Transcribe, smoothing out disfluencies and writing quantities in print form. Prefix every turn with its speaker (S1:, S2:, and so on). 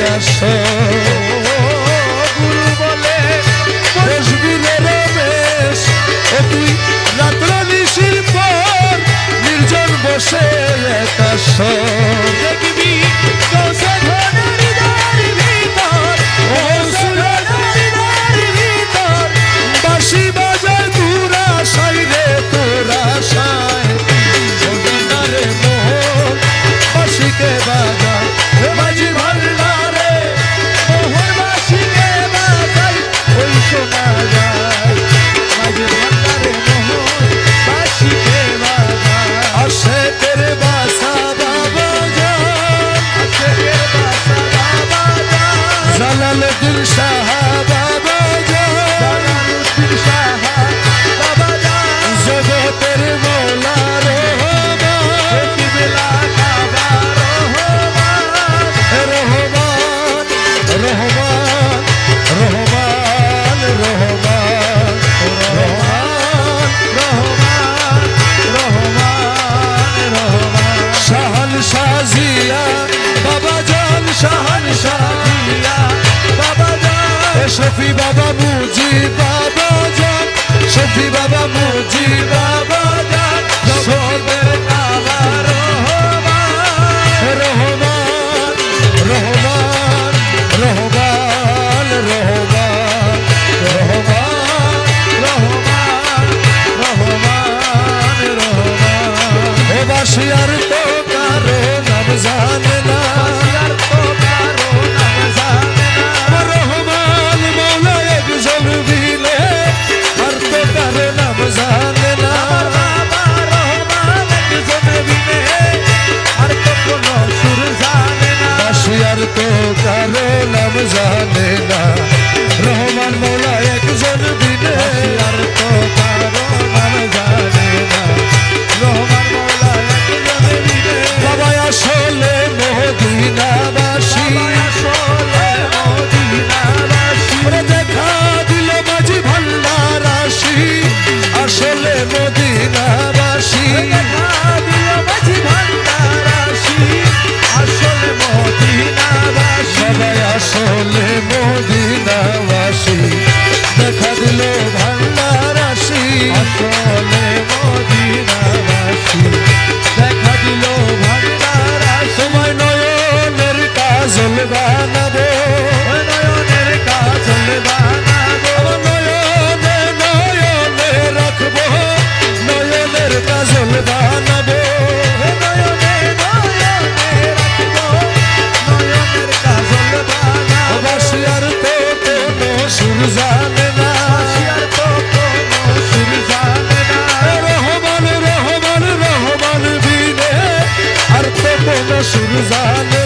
S1: আকাশ গুরু বলে বসবি রে রমেশ ও তুই রাত্র নিশির পর নির্জন বসে আকাশ দেখবি বাঁশি বাজায় তোরা সাই রে তোরা সাই রে মোহন বাঁশিকে বাজায় মাঝি ভান্ডারে মোহন বাঁশিকে বাজায় ওই শোনা যায় মাঝি ভান্ডারে মোহন বাঁশিকে বাজায় আসে তেরে বাসা বাবা জান আসে তেরে বাসা বাবা জান জালালউদ্দিন শাহ বাবা জান জালালউদ্দিন শাহ বাবা জান জগতের মৌলা রহমান কিবলা কাবা রহমান রহমান রহমান রহমান রহমান রহমান রহমান রহমান শাহান শাহজিয়া বাবা জান শাহান শাহজিয়া বাবা জান শফি বাবা মুজি বাবা জান শফি বাবা মুজি বাবা জান জগতের কাবা রহমান রহমান রহমান রহমান রহমান রহমান রহমান রহমান ও বাসিয়ার তো কারো নাম জানে না রহমান মৌলা একজন বিনে আর তো কারো নাম জানে না রহমান একজন বিনে আর তো কোনো সুর জানে না বাসিয়ার তো কারো নাম জানে না রহমান মৌলা একজন বিনে আর তো কারো নাম জানে না রহমান মৌলা একজন বিনে বাবা আসলে মদিনাবাসী আসলে মদিনাবাসী দেখা দিল মাঝি ভান্ডার রাশি আসলে মদিনাবাসী দেখা দিল মাঝি ভান্ডার রাশি আসলে মদিনাবাসী সবাই আসলে মদিনাবাসী দেখা দিল ভান্ডার রাশি আসলে মদিনাবাসী দেখা দিল ভান্ডার রাশি তোমায় নয়নের কাজল বানাবো নয়নের কাজল বানাবো নয়নে নয়নে রাখবো নয়নের কাজল বানাবো নয়নে নয়নে রাখবো নয়নের কাজল বানাবো বাসিয়ার তো কোনো সুর জানে না বাসিয়ার তো কোনো সুর জানে না রহমান রহমান রহমান বিনে আর তো কোনো সুর জানে